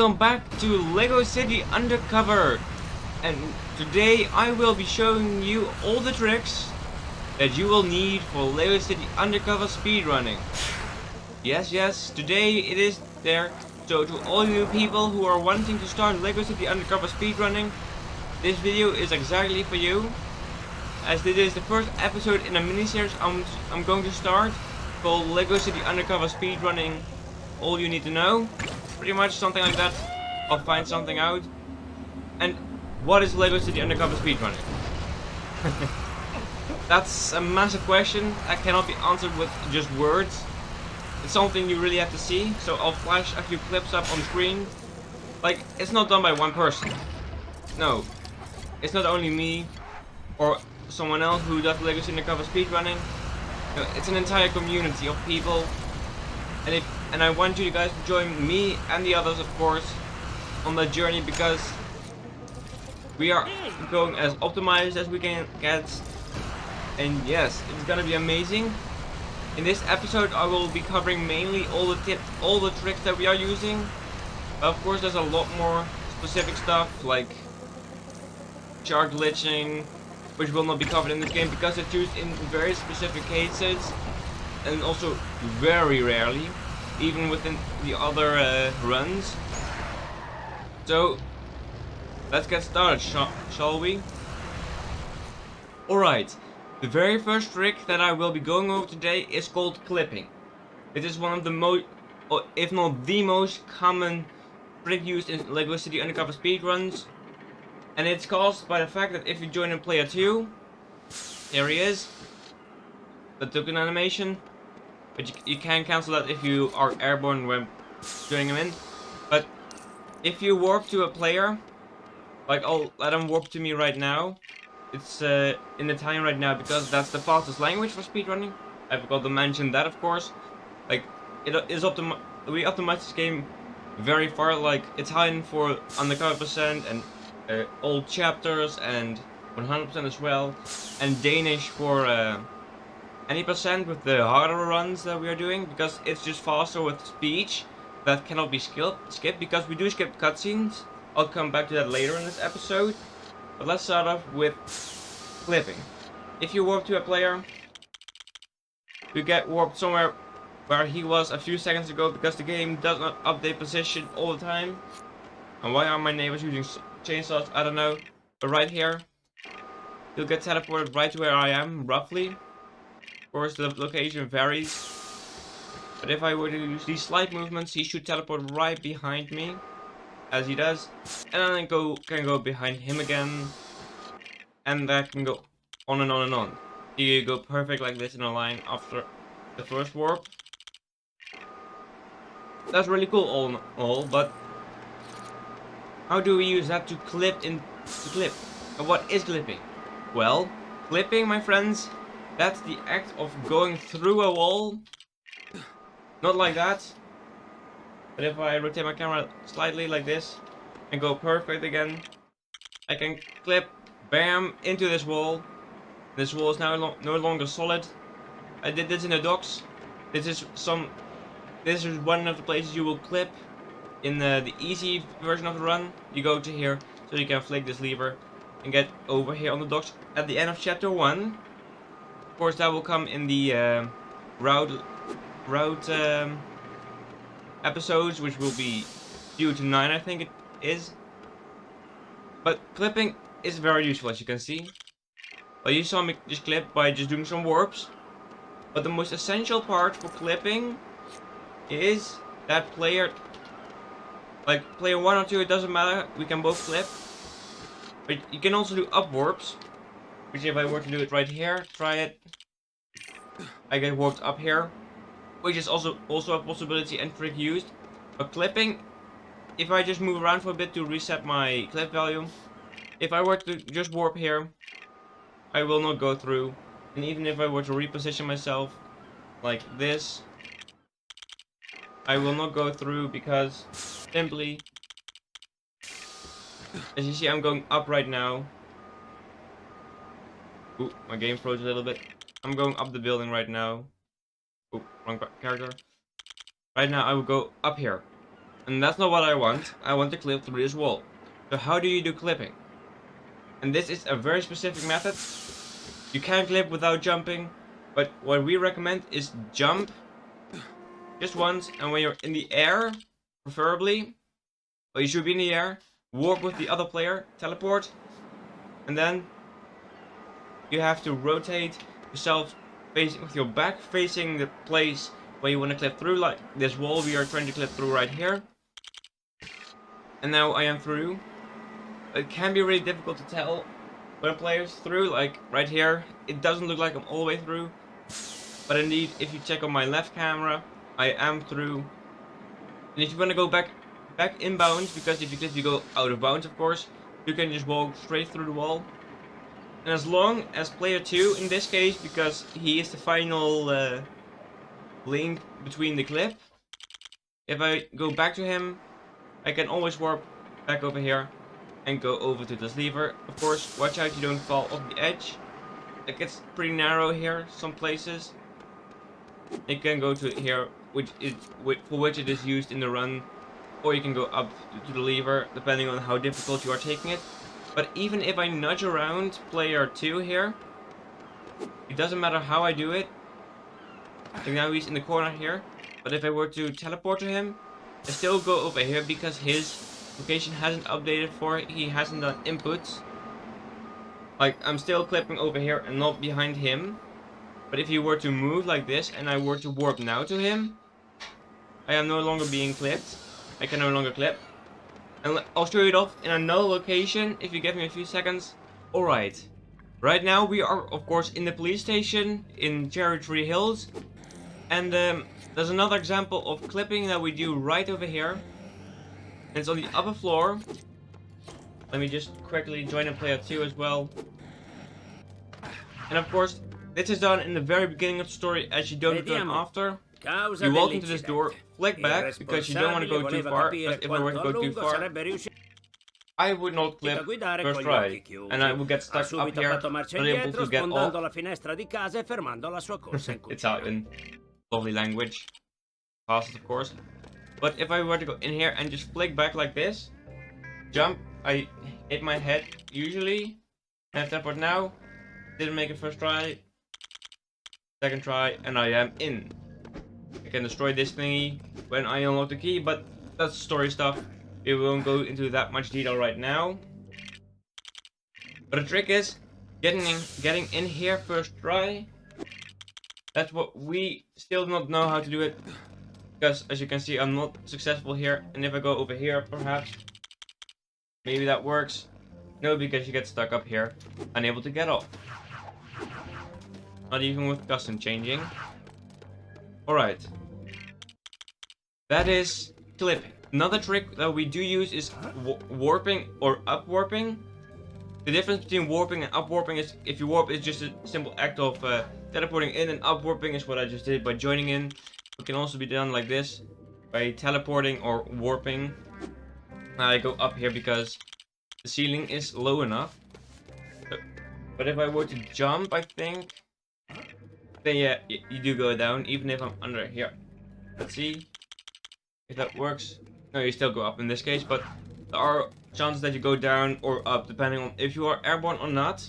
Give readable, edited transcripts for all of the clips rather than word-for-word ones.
welcome back to LEGO City Undercover, and today I will be showing you all the tricks that you will need for LEGO City Undercover speedrunning. Yes, today it is there. So to all you people who are wanting to start LEGO City Undercover speedrunning, this video is exactly for you, as this is the first episode in a mini-series I'm going to start called LEGO City Undercover speedrunning. All you need to know, pretty much something like that. I'll find something out. And what is LEGO City Undercover speedrunning? That's a massive question that cannot be answered with just words. It's something you really have to see, so I'll flash a few clips up on screen. Like, it's not done by one person. No, it's not only me or someone else who does LEGO City Undercover speedrunning. No, it's an entire community of people. And I want you guys to join me and the others, of course, on that journey, because we are going as optimized as we can get. And yes, it's gonna be amazing. In this episode, I will be covering mainly all the tricks that we are using. But of course, there's a lot more specific stuff like chart glitching, which will not be covered in this game because it's used in very specific cases, and also very rarely, even within the other runs. So let's get started, shall we? Alright, the very first trick that I will be going over today is called clipping. It is one of the most, or if not the most common trick used in LEGO City Undercover speedruns. And it's caused by the fact that if you join in player 2, here he is, the token animation. But you can cancel that if you are airborne when joining him in. But if you warp to a player, like I'll let him warp to me right now. It's in Italian right now because that's the fastest language for speedrunning. I forgot to mention that, of course. Like, it is we optimize this game very far, like Italian for undercover percent and all chapters and 100% as well, and Danish for any percent with the harder runs that we are doing, because it's just faster with speech that cannot be skipped because we do skip cutscenes. I'll come back to that later in this episode, but let's start off with clipping. If you warp to a player, you get warped somewhere where he was a few seconds ago because the game does not update position all the time. And why are my neighbors using chainsaws? I don't know. But right here, you'll get teleported right to where I am, roughly. Of course, the location varies. But if I were to use these slight movements, he should teleport right behind me, as he does. And then I can go behind him again. And that can go on and on and on. You go perfect like this in a line after the first warp. That's really cool all in all, but how do we use that to clip? And what is clipping? Well, clipping, my friends, that's the act of going through a wall. Not like that. But if I rotate my camera slightly like this and go perfect again, I can clip, bam, into this wall. This wall is now no longer solid. I did this in the docks. This is one of the places you will clip. In the easy version of the run, you go to here, so you can flick this lever and get over here on the docks at the end of chapter 1. Of course, that will come in the route episodes, which will be due to 9, I think it is. But clipping is very useful, as you can see. Well, you saw me just clip by just doing some warps. But the most essential part for clipping is that player, like player 1 or 2, it doesn't matter, we can both clip. But you can also do up warps, which if I were to do it right here, try it, I get warped up here, which is also a possibility and trick used. But clipping, if I just move around for a bit to reset my clip value, if I were to just warp here, I will not go through. And even if I were to reposition myself like this, I will not go through because simply, as you see, I'm going up right now. Ooh, my game froze a little bit. I'm going up the building right now. Ooh, wrong character. Right now I will go up here. And that's not what I want. I want to clip through this wall. So how do you do clipping? And this is a very specific method. You can clip without jumping, but what we recommend is jump just once, and when you're in the air, preferably, or you should be in the air, warp with the other player, teleport, and then you have to rotate yourself facing with your back facing the place where you want to clip through, like this wall we are trying to clip through right here. And now I am through. It can be really difficult to tell when a player's through, like right here. It doesn't look like I'm all the way through. But indeed, if you check on my left camera, I am through. And if you want to go back inbounds, because if you clip you go out of bounds of course, you can just walk straight through the wall. And as long as player 2, in this case, because he is the final link between the clip, if I go back to him, I can always warp back over here and go over to this lever. Of course, watch out you don't fall off the edge. It gets pretty narrow here, some places. You can go to here, for which it is used in the run, or you can go up to the lever, depending on how difficult you are taking it. But even if I nudge around player 2 here, it doesn't matter how I do it. I think now he's in the corner here, but if I were to teleport to him, I still go over here because his location hasn't updated for it. He hasn't done inputs. Like, I'm still clipping over here and not behind him. But if he were to move like this and I were to warp now to him, I am no longer being clipped. I can no longer clip. And I'll show you it off in another location if you give me a few seconds. Alright. Right now we are of course in the police station in Cherry Tree Hills. And there's another example of clipping that we do right over here. And it's on the upper floor. Let me just quickly join in player 2 as well. And of course, this is done in the very beginning of the story as you don't return after. You walk into this door, flick back because you don't want to go too far, because if I were to go too far, I would not clip first try, and I would get stuck up here, not able to get off. Italian, lovely language, fast of course. But if I were to go in here and just flick back like this, jump, I hit my head usually, and teleport now, didn't make it first try, second try, and I am in. I can destroy this thingy when I unlock the key, but that's story stuff. We won't go into that much detail right now. But the trick is getting in here first try. That's what we still do not know how to do it, because as you can see I'm not successful here. And if I go over here perhaps, maybe that works. No, because you get stuck up here, unable to get off. Not even with custom changing. Alright. That is clipping. Another trick that we do use is warping or upwarping. The difference between warping and upwarping is if you warp, it's just a simple act of teleporting in, and upwarping is what I just did by joining in. It can also be done like this, by teleporting or warping. I go up here because the ceiling is low enough. But if I were to jump, I think, then yeah, you do go down, even if I'm under here. Let's see if that works. No, you still go up in this case, but there are chances that you go down or up depending on if you are airborne or not.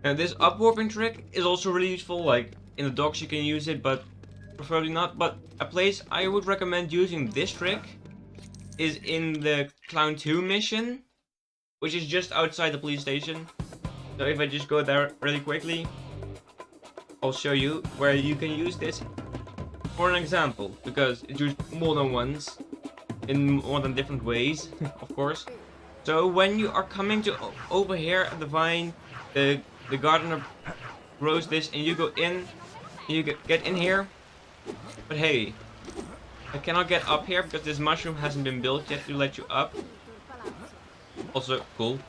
Now this upwarping trick is also really useful, like in the docks you can use it, but preferably not. But a place I would recommend using this trick is in the Clown 2 mission, which is just outside the police station. So if I just go there really quickly, I'll show you where you can use this for an example, because it's used more than once in more than different ways, of course. So when you are coming to over here at the vine, the gardener grows this, and you go in, you get in here. But hey, I cannot get up here because this mushroom hasn't been built yet to let you up. Also cool,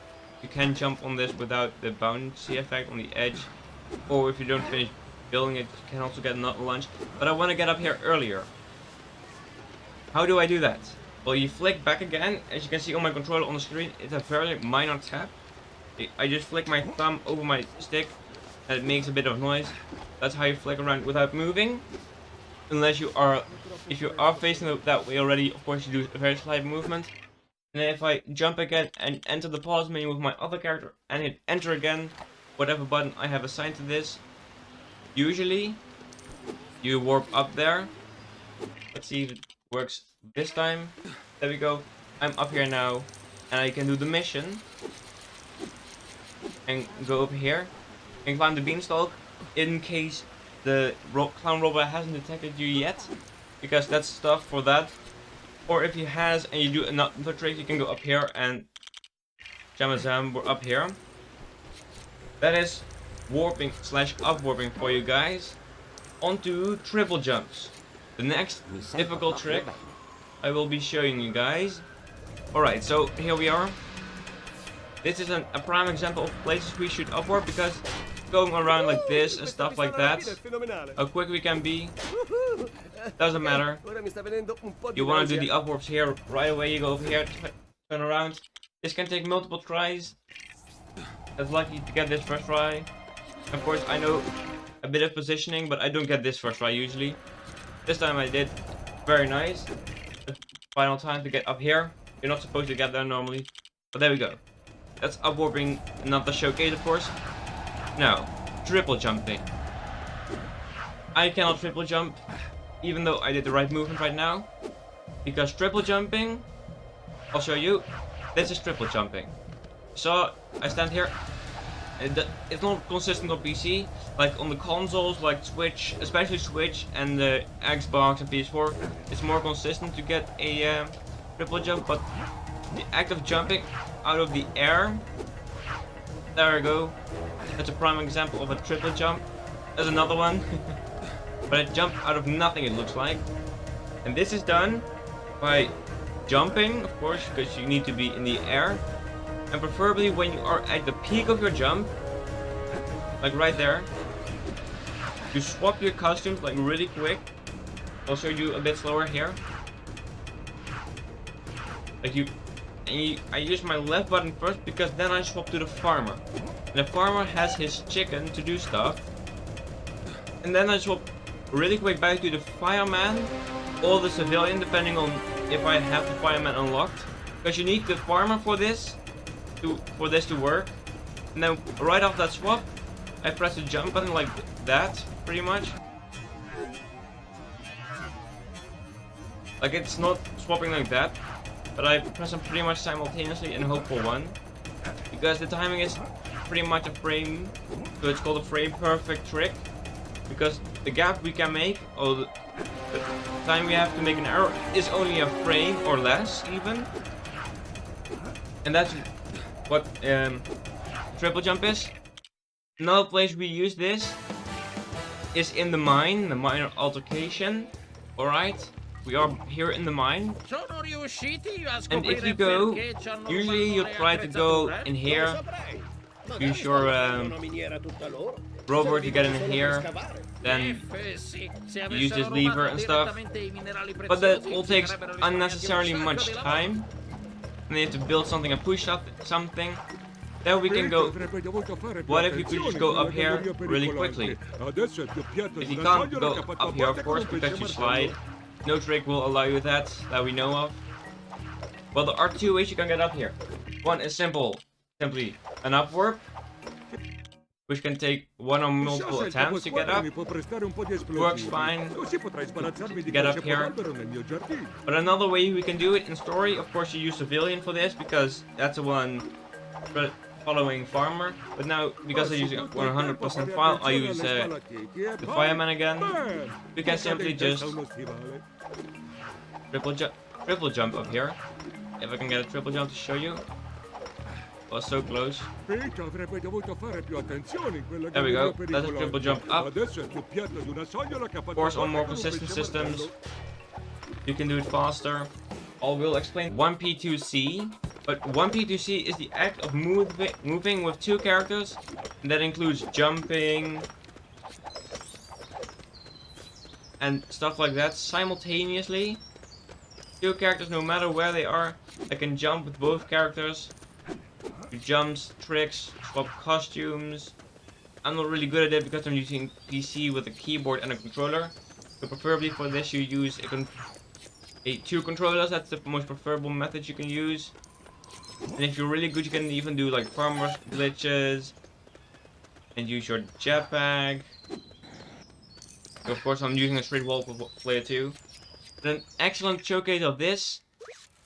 you can jump on this without the bouncy effect on the edge, or if you don't finish building it, you can also get another lunch. But I want to get up here earlier. How do I do that? Well, you flick back again. As you can see on my controller on the screen, it's a very minor tap. I just flick my thumb over my stick and it makes a bit of noise. That's how you flick around without moving. unless you are, if you are facing that way already, of course you do a very slight movement. And then if I jump again and enter the pause menu with my other character and hit enter again, whatever button I have assigned to this, usually you warp up there. Let's see if it works this time. There we go. I'm up here now and I can do the mission and go over here and climb the beanstalk in case the clown robot hasn't detected you yet, because that's stuff for that. Or if he has and you do another trick, you can go up here and Jamazam, we're up here. That is warping slash upwarping for you guys. Onto triple jumps. The next difficult trick I will be showing you guys. Alright, so here we are. This is a prime example of places we should upwarp, because going around like this and stuff like that, how quick we can be, doesn't matter. You want to do the upwarps here, right away you go over here, turn around. This can take multiple tries. I was lucky to get this first try. Of course I know a bit of positioning, but I don't get this first try usually. This time I did. Very nice. The final time to get up here. You're not supposed to get there normally, but there we go. That's upwarping, not the showcase of course. Now, triple jumping. I cannot triple jump, even though I did the right movement right now. Because triple jumping, I'll show you. This is triple jumping. So, I stand here. It's not consistent on PC. Like on the consoles, like Switch, especially Switch and the Xbox and PS4, it's more consistent to get a triple jump. But the act of jumping out of the air, there we go. That's a prime example of a triple jump. There's another one. But I jump out of nothing, it looks like. And this is done by jumping, of course, because you need to be in the air. And preferably when you are at the peak of your jump, like right there, you swap your costumes like really quick. I'll show you a bit slower here. Like I use my left button first, because then I swap to the farmer. And the farmer has his chicken to do stuff. And then I swap really quick back to the fireman or the civilian, depending on if I have the fireman unlocked. Because you need the farmer for this to work. And then right off that swap, I press the jump button like that, pretty much. Like it's not swapping like that, but I press them pretty much simultaneously and hope for one. Because the timing is pretty much a frame, so it's called a frame perfect trick. Because the gap we can make, or the time we have to make an arrow, is only a frame or less even. And that's what triple jump is. Another place we use this is in the minor altercation. Alright, we are here in the mine. And if you go, usually you try to go in here. Use your robot to get in here. Then you use this lever and stuff. But that all takes unnecessarily much time. And you have to build something and push up something. Then we can go. What if you could just go up here really quickly? If you can't go up here, of course, because you slide. No trick will allow you that we know of. Well, there are two ways you can get up here. One is simply an upwarp, which can take one or multiple attempts to get up. Works fine to get up here. But another way we can do it in story, of course you use civilian for this, because that's the one following farmer. But now, because I use 100% file, I use the fireman again. We can simply just triple jump up here. If I can get a triple jump to show you. Was so close. There we go. That's a triple jump up. Of course, on more consistent systems, you can do it faster. I will explain 1P2C. But 1P2C is the act of moving with two characters. And that includes jumping and stuff like that simultaneously. Two characters, no matter where they are, I can jump with both characters. Jumps, tricks, swap costumes. I'm not really good at it because I'm using PC with a keyboard and a controller. So preferably for this you use two controllers. That's the most preferable method you can use. And if you're really good, you can even do like farmers glitches and use your jetpack. So of course, I'm using a straight wall player 2. And an excellent showcase of this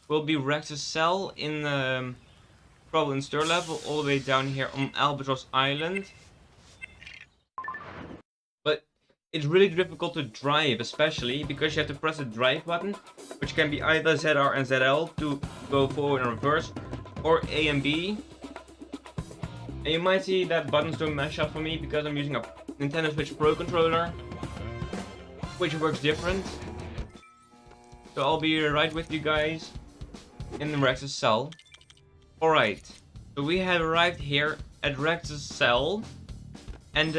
will be Rex's cell in probably in Stir level, all the way down here on Albatross Island. But it's really difficult to drive, especially because you have to press the drive button, which can be either ZR and ZL to go forward and reverse, or A and B. And you might see that buttons don't match up for me because I'm using a Nintendo Switch Pro controller, which works different. So I'll be right with you guys in Rex's cell. Alright, so we have arrived here at Rex's cell. And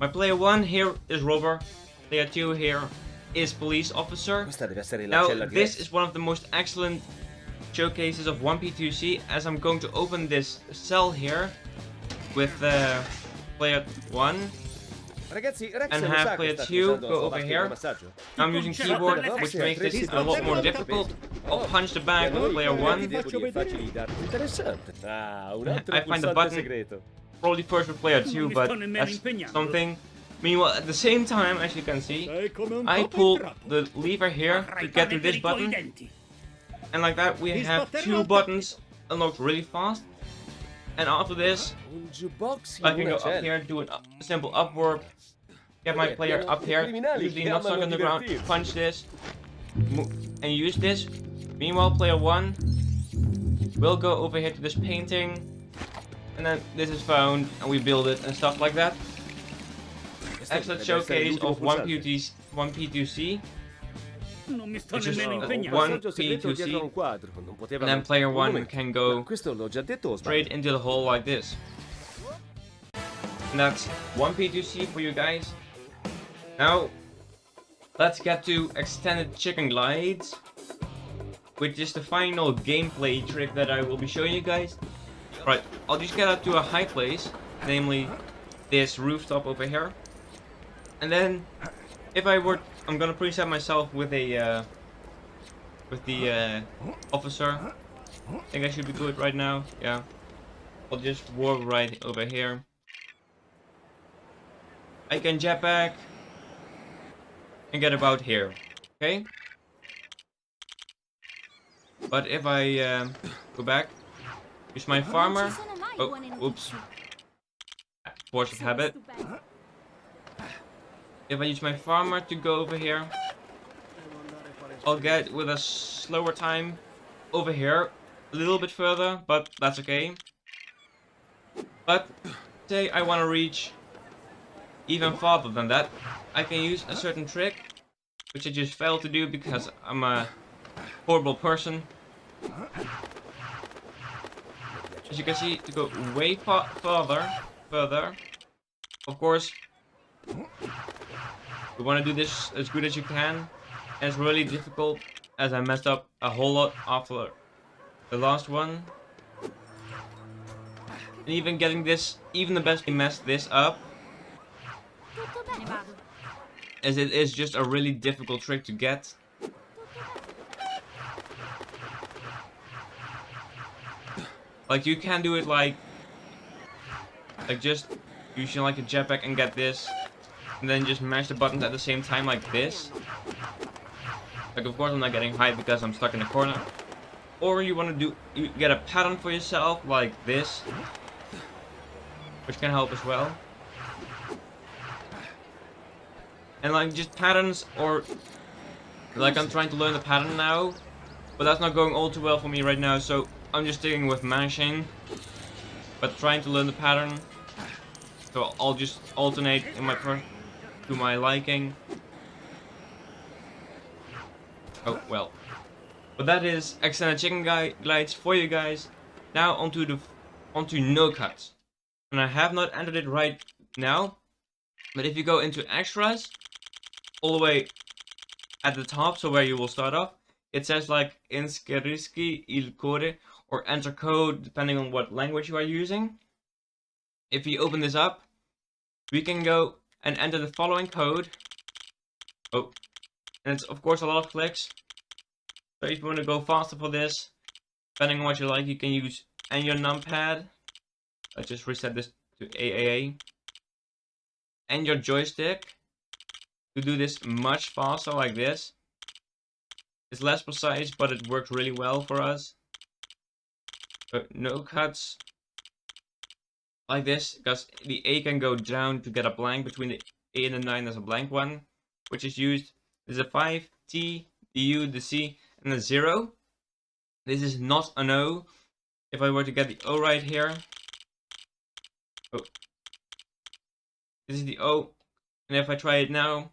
my player 1 here is robber, player 2 here is police officer. Now this is one of the most excellent showcases of 1P2C, as I'm going to open this cell here with player 1 and have player 2 go over here. I'm using keyboard, which makes this a lot more difficult. I'll punch the bag with player 1. I find the button probably first with player 2, but that's something. Meanwhile, at the same time, as you can see, I pull the lever here to get to this button. And like that, we have 2 buttons unlocked really fast. And after this, I can go up here, do a simple upwarp, get my player up here, usually not stuck on the ground, punch this, and use this. Meanwhile, player 1 will go over here to this painting, and then this is found, and we build it and stuff like that. Excellent showcase of 1P2C. It's just 1P2C, and then player 1 can go straight into the hole like this. And that's 1P2C for you guys. Now, let's get to extended chicken glides, which is the final gameplay trick that I will be showing you guys. Right, I'll just get up to a high place, namely this rooftop over here. And then, if I'm gonna preset myself with the officer. I think I should be good right now. Yeah, I'll just warp right over here. I can jetpack and get about here. Okay. But if I go back, use my farmer. Oh, oops. Force of habit. If I use my farmer to go over here, I'll get with a slower time over here, a little bit further, but that's okay. But say I want to reach even farther than that, I can use a certain trick, which I just failed to do because I'm a horrible person. As you can see, to go way further, of course, you want to do this as good as you can, and it's really difficult as I messed up a whole lot after the last one. And even getting this, even the best messed this up, as it is just a really difficult trick to get. Like you can do it like just using like a jetpack and get this, and then just mash the buttons at the same time like this. Like of course I'm not getting high because I'm stuck in a corner. Or you want to get a pattern for yourself like this, which can help as well. And like just patterns, or like I'm trying to learn the pattern now, but that's not going all too well for me right now, so I'm just sticking with mashing, but trying to learn the pattern. So I'll just alternate in my to my liking. Oh well. But that is extended chicken glides for you guys. Now onto no cuts. And I have not entered it right now, but if you go into extras, all the way at the top, so where you will start off, it says like inserisci il code, or enter code, depending on what language you are using. If you open this up, we can go and enter the following code. Oh, And it's of course a lot of clicks. So if you want to go faster for this, depending on what you like, you can use your numpad. Let's just reset this to AAA. And your joystick to do this much faster like this. It's less precise, but it works really well for us. But no cuts like this, because the A can go down to get a blank. Between the A and the 9 there's a blank one, which is used. There's a 5, T, the U, the C, and the 0. This is not an O. If I were to get the O right here. Oh. This is the O. And if I try it now,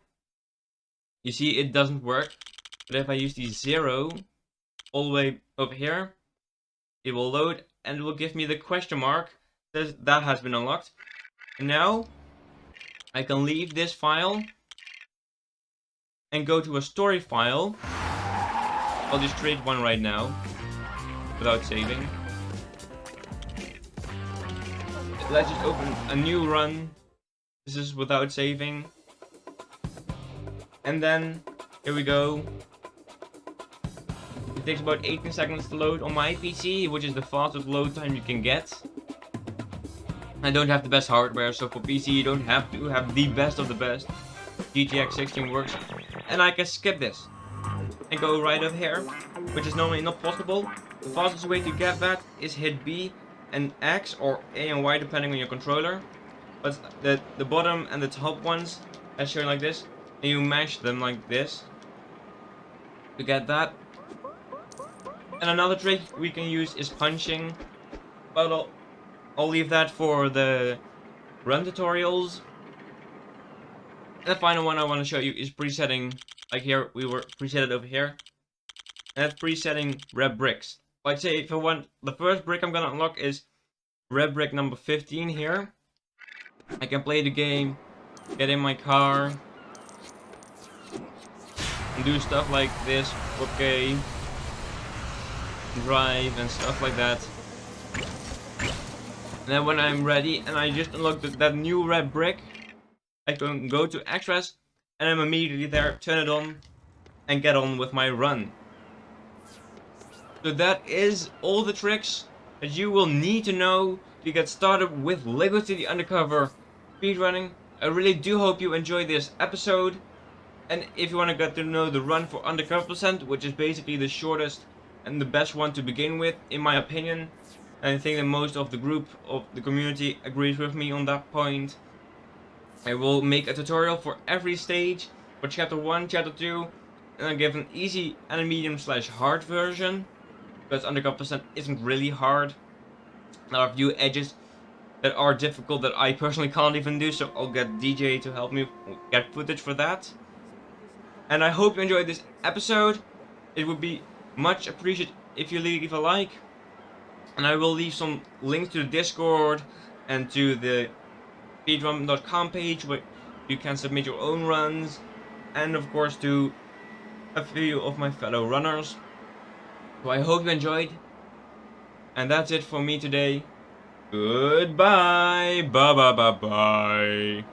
you see it doesn't work. But if I use the 0 all the way over here, it will load and it will give me the question mark. Says that has been unlocked. And now I can leave this file and go to a story file. I'll just create one right now without saving. Let's just open a new run. This is without saving. And then here we go. It takes about 18 seconds to load on my PC, which is the fastest load time you can get. I don't have the best hardware, so for PC you don't have to have the best of the best. GTX 16 works, and I can skip this and go right over here, which is normally not possible. The fastest way to get that is hit B and X, or A and Y depending on your controller. But the bottom and the top ones, as shown like this, and you mash them like this to get that. And another trick we can use is punching, but I'll leave that for the run tutorials. And the final one I want to show you is presetting. Like here, we were presetted over here. And that's presetting red bricks. Like say, if I want, the first brick I'm gonna unlock is red brick number 15 here. I can play the game, get in my car, and do stuff like this, okay, drive and stuff like that. And then when I'm ready and I just unlocked that new red brick, I can go to extras and I'm immediately there, turn it on, and get on with my run. So that is all the tricks that you will need to know to get started with LEGO City Undercover speedrunning. I really do hope you enjoyed this episode. And if you want to get to know the run for Undercover percent, which is basically the shortest and the best one to begin with, in my opinion, and I think that most of the group of the community agrees with me on that point, I will make a tutorial for every stage, for chapter 1, chapter 2, and I'll give an easy and a medium / hard version, because Undercover percent isn't really hard. There are a few edges that are difficult that I personally can't even do, so I'll get DJ to help me get footage for that. And I hope you enjoyed this episode. It would be much appreciated if you leave a like. And I will leave some links to the Discord and to the speedrun.com page where you can submit your own runs. And of course to a few of my fellow runners. So I hope you enjoyed. And that's it for me today. Goodbye. Bye bye bye bye.